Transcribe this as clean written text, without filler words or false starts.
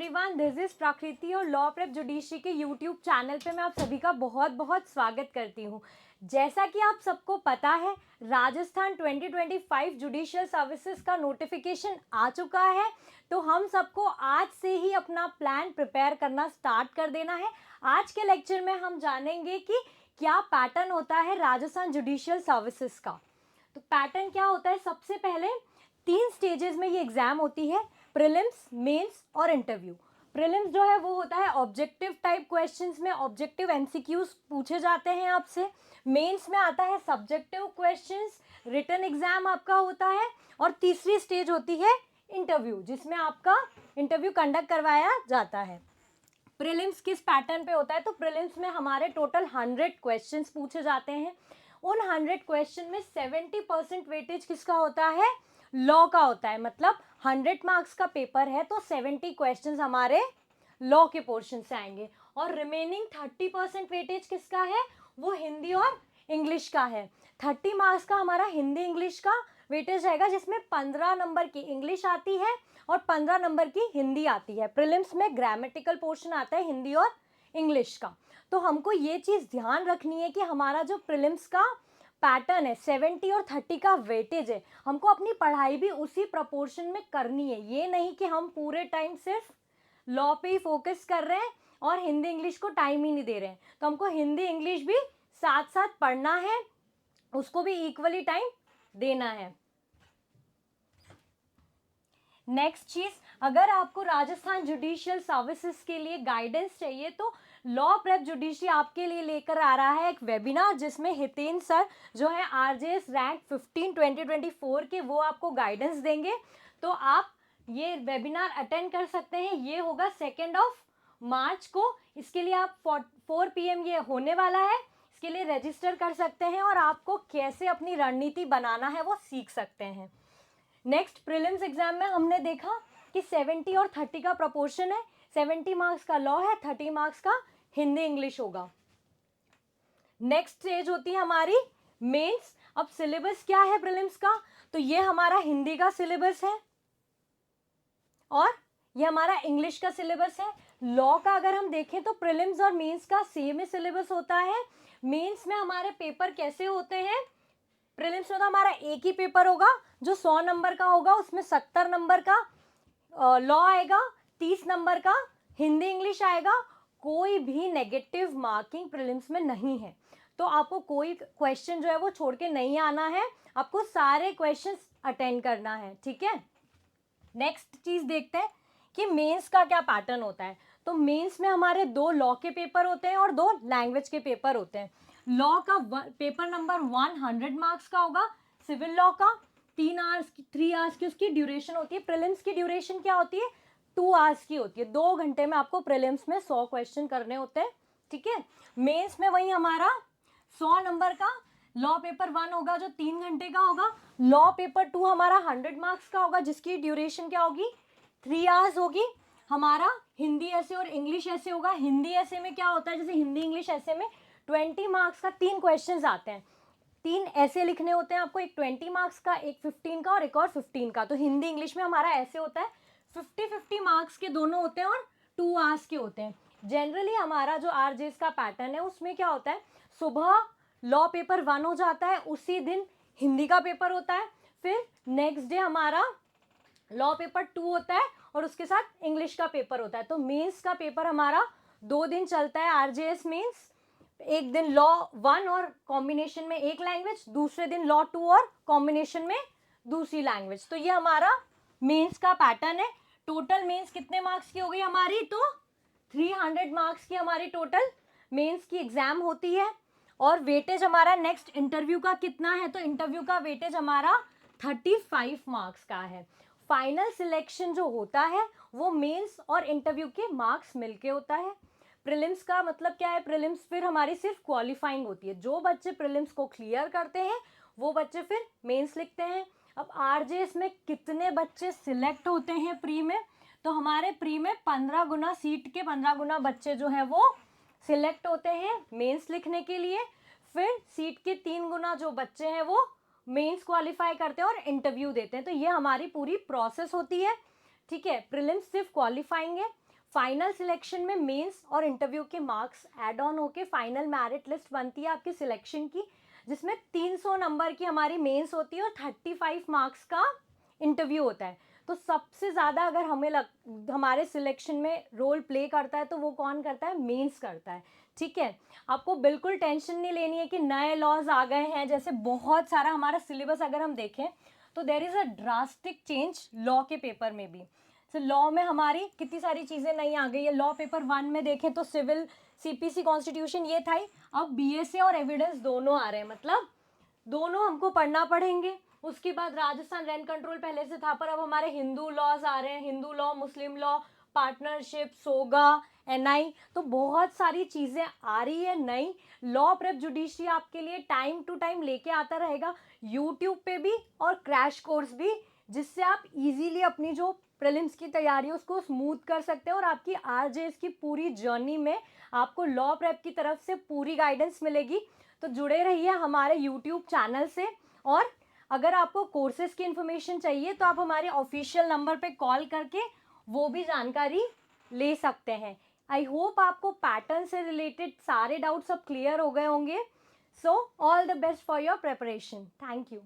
Everyone, this is प्रकृति और law prep judiciary के यूट्यूब चैनल पे मैं आप सभी का बहुत बहुत स्वागत करती हूँ। जैसा कि आप सबको पता है, राजस्थान 2025 जुडिशियल सर्विसेज का नोटिफिकेशन आ चुका है, तो हम सबको आज से ही अपना प्लान प्रिपेयर करना स्टार्ट कर देना है। आज के लेक्चर में हम जानेंगे कि क्या पैटर्न होता है राजस्थान जुडिशियल सर्विसेज का। तो पैटर्न क्या होता है, सबसे पहले 3 स्टेजेस में ये एग्जाम होती है, प्रीलिम्स, मेंस और इंटरव्यू। प्रीलिम्स जो है वो होता है ऑब्जेक्टिव टाइप क्वेश्चंस में ऑब्जेक्टिव एमसीक्यूज पूछे जाते हैं आपसे। मेंस में आता है सब्जेक्टिव क्वेश्चंस, रिटन एग्जाम आपका होता है। और तीसरी स्टेज होती है इंटरव्यू, जिसमें आपका इंटरव्यू कंडक्ट करवाया जाता है। प्रीलिम्स किस पैटर्न पे होता है, तो प्रीलिम्स में हमारे टोटल 100 क्वेश्चंस पूछे जाते हैं। उन 100 क्वेश्चन में 70% वेटेज किसका होता है, लॉ का होता है। मतलब 100 मार्क्स का पेपर है तो 70 क्वेश्चंस हमारे लॉ के पोर्शन से आएंगे, और रिमेनिंग 30% वेटेज किसका है, वो हिंदी और इंग्लिश का है। 30 मार्क्स का हमारा हिंदी इंग्लिश का वेटेज रहेगा, जिसमें 15 नंबर की इंग्लिश आती है और 15 नंबर की हिंदी आती है। प्रीलिम्स में ग्रामेटिकल पोर्शन आता है हिंदी और इंग्लिश का। तो हमको ये चीज़ ध्यान रखनी है कि हमारा जो प्रीलिम्स का पैटर्न है 70 और 30 का वेटेज है, हमको अपनी पढ़ाई भी उसी प्रपोर्शन में करनी है। ये नहीं कि हम पूरे टाइम सिर्फ लॉ पे ही फोकस कर रहे हैं और हिंदी इंग्लिश को टाइम ही नहीं दे रहे हैं। तो हमको हिंदी इंग्लिश भी साथ साथ पढ़ना है, उसको भी इक्वली टाइम देना है। नेक्स्ट चीज, अगर आपको राजस्थान जुडिशियल सर्विसेज के लिए गाइडेंस चाहिए तो लॉ प्रेप जुडिशरी आपके लिए लेकर आ रहा है एक वेबिनार, जिसमें हितेन सर जो है आरजेएस रैंक 15 2024 के, वो आपको गाइडेंस देंगे। तो आप ये वेबिनार अटेंड कर सकते हैं। ये होगा 2 मार्च को। इसके लिए आप 4 PM ये होने वाला है, इसके लिए रजिस्टर कर सकते हैं और आपको कैसे अपनी रणनीति बनाना है वो सीख सकते हैं। नेक्स्ट, प्रीलिम्स एग्जाम में हमने देखा कि 70 और 30 का प्रोपोर्शन है। 70 मार्क्स का लॉ है, 30 मार्क्स का हिंदी इंग्लिश होगा। नेक्स्ट स्टेज होती है हमारी मेंस। अब सिलेबस क्या है प्रीलिम्स का, तो ये हमारा हिंदी का सिलेबस है और ये हमारा इंग्लिश का सिलेबस है। लॉ का अगर हम देखें तो प्रीलिम्स और मेंस का सेम ही सिलेबस होता है। मेंस में हमारे पेपर कैसे होते हैं, प्रीलिम्स में तो हमारा एक ही पेपर होगा जो 100 नंबर का होगा, उसमें 70 नंबर का लॉ आएगा, 30 नंबर का हिंदी इंग्लिश आएगा। कोई भी नेगेटिव मार्किंग प्रीलिम्स में नहीं है, तो आपको कोई क्वेश्चन जो है वो छोड़ के नहीं आना है, आपको सारे क्वेश्चंस अटेंड करना है, ठीक है। नेक्स्ट चीज देखते हैं कि मेंस का क्या पैटर्न होता है। तो मेंस में हमारे 2 लॉ के पेपर होते हैं और 2 लैंग्वेज के पेपर होते हैं। लॉ का पेपर नंबर 100 मार्क्स का होगा, सिविल लॉ का 3 आवर्स की उसकी ड्यूरेशन होती है। प्रीलिम्स की ड्यूरेशन क्या होती है, 2 आवर्स की होती है। 2 घंटे में आपको प्रीलिम्स में 100 क्वेश्चन करने होते हैं, ठीक है। मेंस में वही हमारा 100 नंबर का लॉ पेपर 1 होगा जो 3 घंटे का होगा। लॉ पेपर 2 हमारा 100 मार्क्स का होगा, जिसकी ड्यूरेशन क्या होगी, 3 आवर्स होगी। हमारा हिंदी ऐसे और इंग्लिश ऐसे होगा। हिंदी ऐसे में क्या होता है, जैसे हिंदी इंग्लिश ऐसे में 20 मार्क्स का 3 क्वेश्चंस आते हैं। 3 ऐसे लिखने होते हैं आपको, एक 20 मार्क्स का, एक 15 का और एक और 15 का। तो हिंदी इंग्लिश में हमारा ऐसे होता है, 50-50 मार्क्स के दोनों होते हैं और 2 आवर्स के होते हैं। जनरली हमारा जो आरजेएस का पैटर्न है उसमें क्या होता है, सुबह लॉ पेपर 1 हो जाता है, उसी दिन हिंदी का पेपर होता है, फिर नेक्स्ट डे हमारा लॉ पेपर 2 होता है और उसके साथ इंग्लिश का पेपर होता है। तो मेंस का पेपर हमारा 2 दिन चलता है आरजेएस मेंस। एक दिन लॉ 1 और कॉम्बिनेशन में एक लैंग्वेज, दूसरे दिन लॉ 2 और कॉम्बिनेशन में दूसरी लैंग्वेज। तो ये हमारा मेंस का पैटर्न है। टोटल मेंस कितने मार्क्स की हो गई हमारी, तो 300 मार्क्स की हमारी टोटल मेंस की एग्जाम होती है। और वेटेज हमारा नेक्स्ट इंटरव्यू का कितना है, तो इंटरव्यू का वेटेज हमारा 35 मार्क्स का है। फाइनल सिलेक्शन जो होता है वो मेंस और इंटरव्यू के मार्क्स मिलके होता है। प्रीलिम्स का मतलब क्या है, प्रीलिम्स फिर हमारी सिर्फ क्वालिफाइंग होती है। जो बच्चे प्रीलिम्स को क्लियर करते हैं वो बच्चे फिर मेंस लिखते हैं। अब आरजेएस में कितने बच्चे सिलेक्ट होते हैं प्री में, तो हमारे प्री में 15 गुना सीट के 15 गुना बच्चे जो हैं वो सिलेक्ट होते हैं मेंस लिखने के लिए। फिर सीट के 3 गुना जो बच्चे हैं वो मेंस क्वालिफाई करते हैं और इंटरव्यू देते हैं। तो ये हमारी पूरी प्रोसेस होती है, ठीक है। प्रीलिम्स सिर्फ क्वालिफाइंग है, फाइनल सिलेक्शन में मेंस और इंटरव्यू के मार्क्स ऐड ऑन होके फाइनल मेरिट लिस्ट बनती है आपकी सिलेक्शन की, जिसमें 300 नंबर की हमारी मेंस होती है और 35 मार्क्स का इंटरव्यू होता है। तो सबसे ज़्यादा अगर हमारे सिलेक्शन में रोल प्ले करता है तो वो कौन करता है? मेंस करता है। ठीक है, आपको बिल्कुल टेंशन नहीं लेनी है कि नए लॉज आ गए हैं, जैसे बहुत सारा हमारा सिलेबस अगर हम देखें तो there is a drastic change law के पेपर में भी। तो लॉ में हमारी कितनी सारी चीज़ें नई आ गई है। लॉ पेपर 1 में देखें तो सिविल, सीपीसी, कॉन्स्टिट्यूशन ये था ही, अब बीएसए और एविडेंस दोनों आ रहे हैं, मतलब दोनों हमको पढ़ना पड़ेंगे। उसके बाद राजस्थान रेंट कंट्रोल पहले से था, पर अब हमारे हिंदू लॉज आ रहे हैं, Hindu law, Muslim law, partnership, SOGA, NI, तो बहुत सारी चीज़ें आ रही है नई। लॉ प्रेप जुडिशरी आपके लिए टाइम टू टाइम लेके आता रहेगा, यूट्यूब पे भी और क्रैश कोर्स भी, जिससे आप इजीली अपनी जो प्रीलिम्स की तैयारी है उसको स्मूथ कर सकते हैं और आपकी आरजेएस की पूरी जर्नी में आपको लॉ प्रेप की तरफ से पूरी गाइडेंस मिलेगी। तो जुड़े रहिए हमारे यूट्यूब चैनल से, और अगर आपको कोर्सेज की इन्फॉर्मेशन चाहिए तो आप हमारे ऑफिशियल नंबर पे कॉल करके वो भी जानकारी ले सकते हैं। आई होप आपको पैटर्न से रिलेटेड सारे डाउट्स अब क्लियर हो गए होंगे। So all the best for your preparation. Thank you.